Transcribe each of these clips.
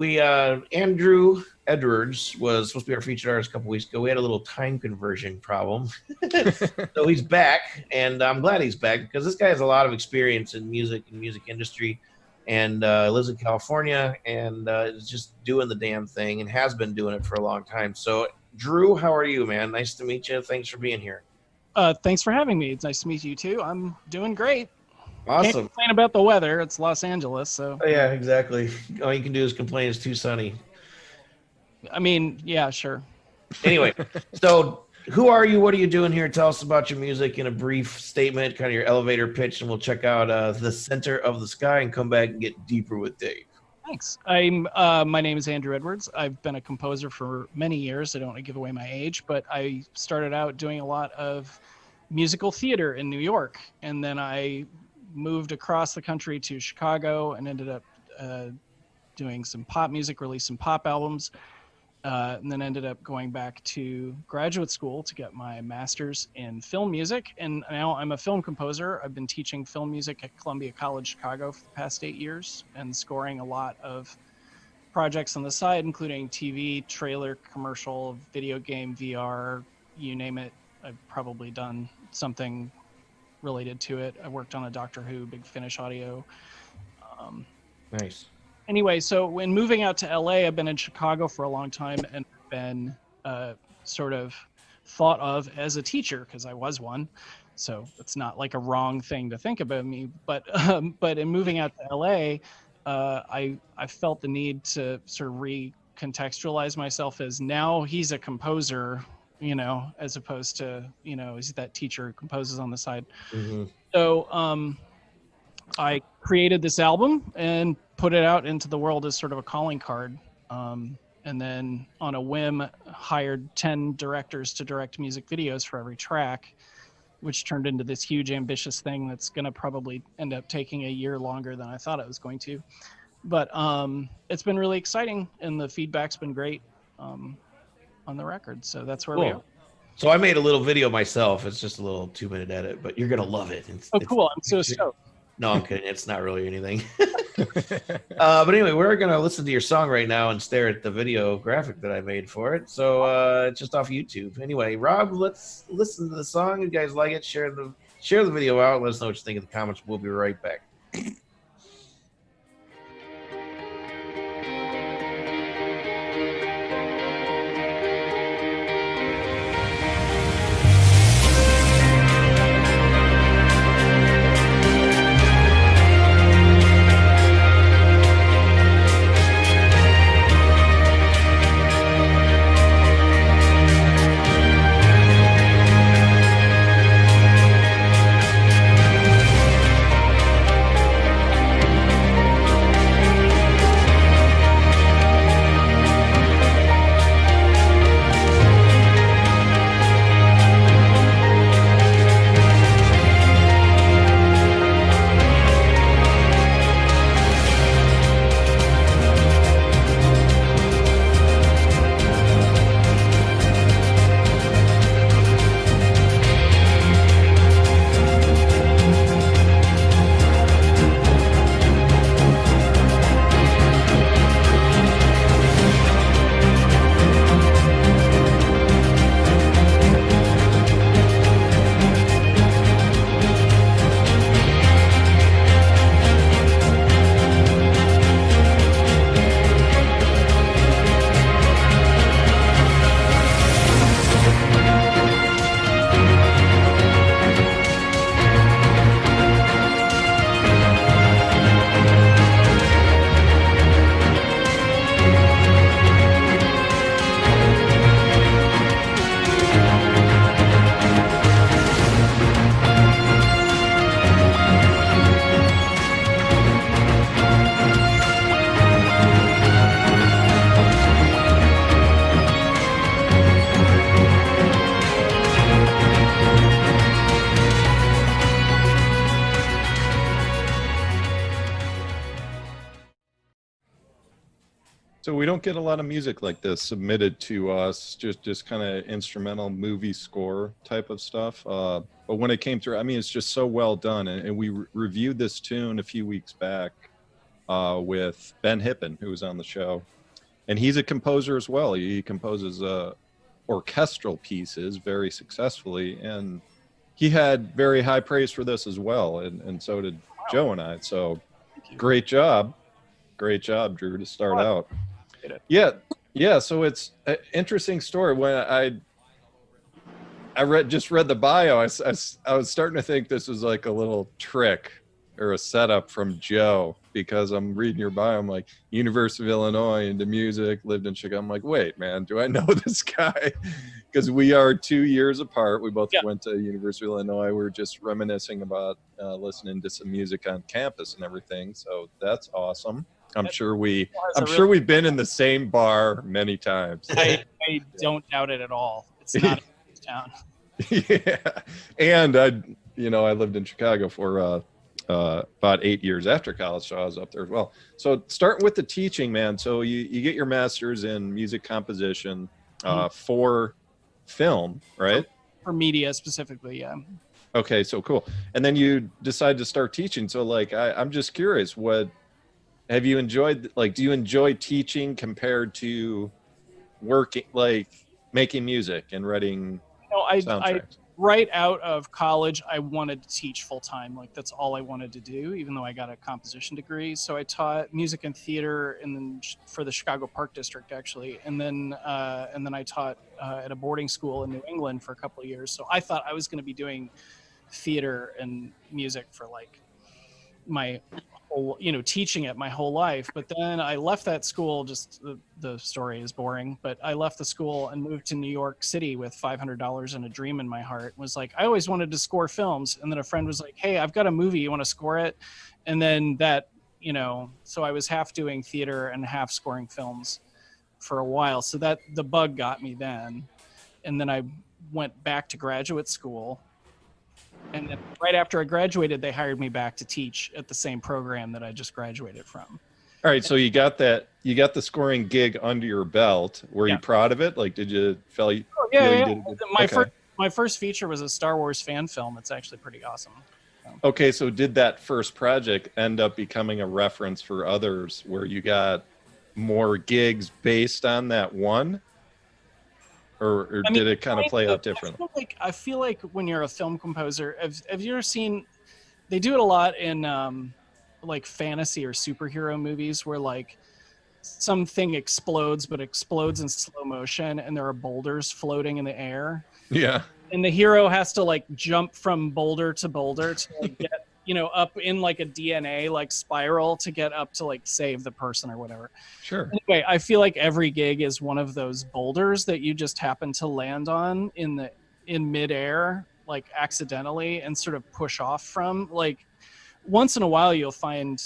We Andrew Edwards was supposed to be our featured artist a couple weeks ago. We had a little time conversion problem, so he's back, and I'm glad he's back because this guy has a lot of experience in music and music industry, and lives in California, and is just doing the damn thing and has been doing it for a long time. So, Drew, how are you, man? Nice to meet you. Thanks for being here. Thanks for having me. It's nice to meet you too. I'm doing great. Can't Awesome. complain about the weather. It's Los Angeles, so Oh, yeah, exactly. All you can do is complain it's too sunny. I mean, yeah, sure. Anyway, so who are you? What are you doing here? Tell us about your music in a brief statement, kind of your elevator pitch, and we'll check out the center of the sky and come back and get deeper with Dave. Thanks. My name is Andrew Edwards. I've been a composer for many years. I don't want to give away my age, but I started out doing a lot of musical theater in New York, and then I moved across the country to Chicago and ended up doing some pop music, released some pop albums. And then ended up going back to graduate school to get my master's in film music. And now I'm a film composer. I've been teaching film music at Columbia College Chicago for the past 8 years and scoring a lot of projects on the side, including TV, trailer, commercial, video game, VR, you name it. I've probably done something related to it. I worked on a Doctor Who, Big Finish audio. Nice. Anyway, so when moving out to LA, I've been in Chicago for a long time and been sort of thought of as a teacher because I was one. So it's not like a wrong thing to think about me. But in moving out to LA, I felt the need to sort of recontextualize myself as now he's a composer, as opposed to, he's that teacher who composes on the side. Mm-hmm. So I created this album and put it out into the world as sort of a calling card. And then on a whim, hired 10 directors to direct music videos for every track, which turned into this huge ambitious thing that's going to probably end up taking a year longer than I thought it was going to. But it's been really exciting, and the feedback's been great on the record. So that's where we are. So I made a little video myself. It's just a little 2-minute edit, but you're going to love it. Cool. I'm so stoked. No, I'm kidding. It's not really anything. But anyway, we're going to listen to your song right now and stare at the video graphic that I made for it. So it's just off YouTube. Anyway, Rob, let's listen to the song. You guys like it? Share the video out. Let us know what you think in the comments. We'll be right back. So we don't get a lot of music like this submitted to us, just kind of instrumental movie score type of stuff. But when it came through, I mean, it's just so well done. And we reviewed this tune a few weeks back with Ben Hippen, who was on the show, and he's a composer as well. He composes orchestral pieces very successfully, and he had very high praise for this as well, and so did Joe and I. So great job, Drew, to start out. Yeah. So it's an interesting story. When I read the bio, I was starting to think this was like a little trick or a setup from Joe, because I'm reading your bio. I'm like, University of Illinois, into music, lived in Chicago. I'm like, wait, man, do I know this guy? Because we are 2 years apart. We both went to University of Illinois. We were just reminiscing about listening to some music on campus and everything. So that's awesome. I'm sure we've been in the same bar many times. I don't doubt it at all. It's not a town. Yeah, and I lived in Chicago for about 8 years after college, so I was up there as well. So starting with the teaching, man. So you get your master's in music composition for film, right? For media specifically, yeah. Okay, so cool. And then you decide to start teaching. So like, I'm just curious, what have you enjoyed? Like, do you enjoy teaching compared to working, like making music and writing soundtracks? Right out of college, I wanted to teach full time. Like that's all I wanted to do, even though I got a composition degree. So I taught music and theater, and then for the Chicago Park District actually, and then I taught at a boarding school in New England for a couple of years. So I thought I was going to be doing theater and music for like my whole, teaching it my whole life. But then I left that school. Just the story is boring, but I left the school and moved to New York City with $500 and a dream in my heart. Was like, I always wanted to score films. And then a friend was like, hey, I've got a movie, you want to score it? And then that, so I was half doing theater and half scoring films for a while. So that the bug got me then. And then I went back to graduate school. And then right after I graduated, they hired me back to teach at the same program that I just graduated from. All right, so you got the scoring gig under your belt. Were you proud of it? Like, did you feel you did it? My first feature was a Star Wars fan film. It's actually pretty awesome. Okay, so did that first project end up becoming a reference for others, where you got more gigs based on that one? Or did it kind of play out differently? I feel like when you're a film composer, have you ever seen, they do it a lot in like fantasy or superhero movies where like something explodes, but explodes in slow motion and there are boulders floating in the air. Yeah. And the hero has to like jump from boulder to boulder to like get, up in like a DNA like spiral to get up to like save the person or whatever. Sure. Anyway, I feel like every gig is one of those boulders that you just happen to land on in midair, like accidentally, and sort of push off from. Like once in a while you'll find,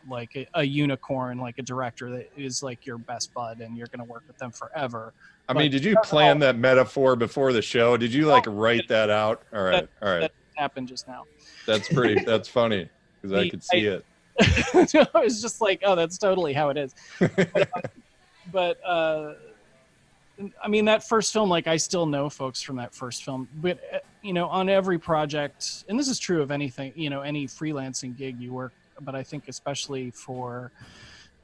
like a unicorn, like a director that is like your best bud and you're going to work with them forever. I mean, did you plan that metaphor before the show? Did you like write that out? All right. That happened just now. That's funny because I could see it. It was just like, oh, that's totally how it is. But I mean, that first film, like I still know folks from that first film, but on every project, and this is true of anything, any freelancing gig you work, but I think especially for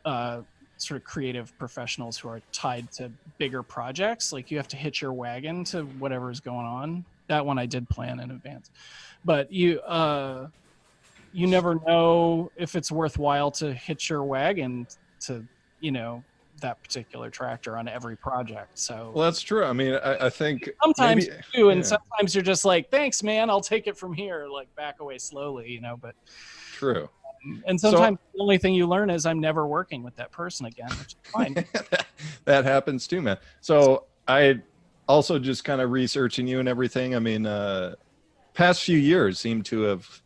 sort of creative professionals who are tied to bigger projects, like you have to hitch your wagon to whatever's going on. That one I did plan in advance, but you never know if it's worthwhile to hitch your wagon to, that particular tractor on every project. So well, that's true. I mean, I think sometimes you do, and sometimes you're just like, thanks, man, I'll take it from here, like back away slowly, but true. And sometimes the only thing you learn is I'm never working with that person again, which is fine. That happens too, man. So I also just kind of researching you and everything. I mean, past few years seem to have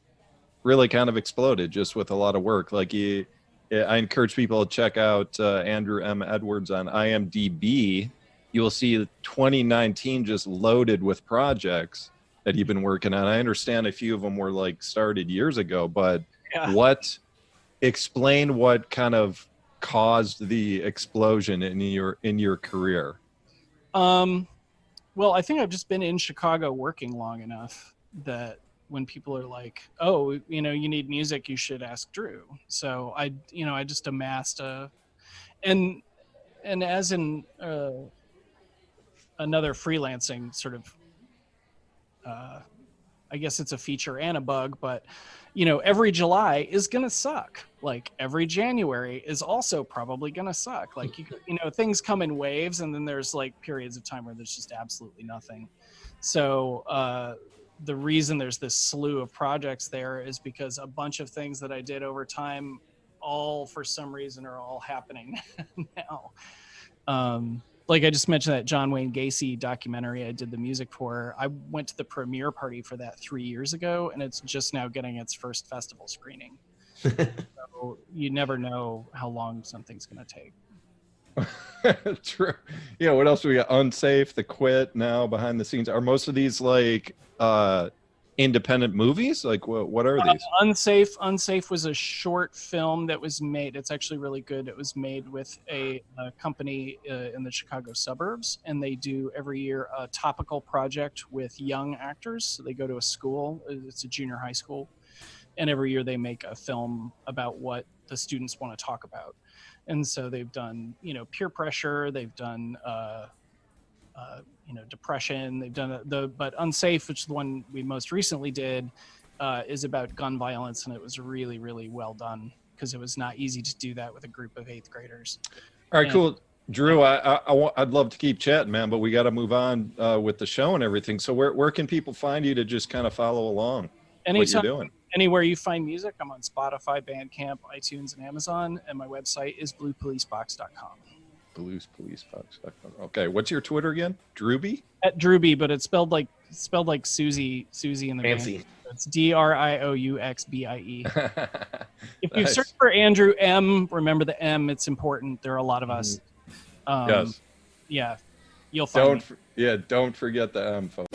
really kind of exploded just with a lot of work. Like I encourage people to check out Andrew M. Edwards on IMDb. You will see 2019 just loaded with projects that you've been working on. I understand a few of them were like started years ago, but explain what kind of caused the explosion in your career? Well, I think I've just been in Chicago working long enough that when people are like, oh, you know, you need music, you should ask Drew. So I just amassed and as in another freelancing sort of, I guess it's a feature and a bug, but you know, every July is gonna suck. Like every January is also probably gonna suck. Like you know, things come in waves, and then there's like periods of time where there's just absolutely nothing. So the reason there's this slew of projects there is because a bunch of things that I did over time, all for some reason are all happening now. Like I just mentioned that John Wayne Gacy documentary I did the music for. I went to the premiere party for that 3 years ago, and it's just now getting its first festival screening. So you never know how long something's going to take. True. Yeah. What else do we got? Unsafe, The Quit, now behind the scenes. Are most of these like independent movies? Like what are these? Unsafe was a short film that was made. It's actually really good. It was made with a company in the Chicago suburbs, and they do every year a topical project with young actors. So they go to a school. It's a junior high school, and every year they make a film about what the students want to talk about. And so they've done, you know, peer pressure. They've done you know, depression. They've done but Unsafe, which is the one we most recently did, is about gun violence, and it was really, really well done because it was not easy to do that with a group of 8th graders. All right, cool. Drew, I'd love to keep chatting, man, but we got to move on with the show and everything. So where can people find you to just kind of follow along? Anytime, what you're doing? Anywhere you find music, I'm on Spotify, Bandcamp, iTunes, and Amazon, and my website is bluepolicebox.com. Bluespolicebox.com. Okay, what's your Twitter again? Drewby? At Drewby, but it's spelled like Susie in the Fancy. band. It's DRIOUXBIE. If you Nice. search for Andrew M, remember the M. It's important. There are a lot of us. Yes. Yeah, you'll find me. Don't forget the M, folks.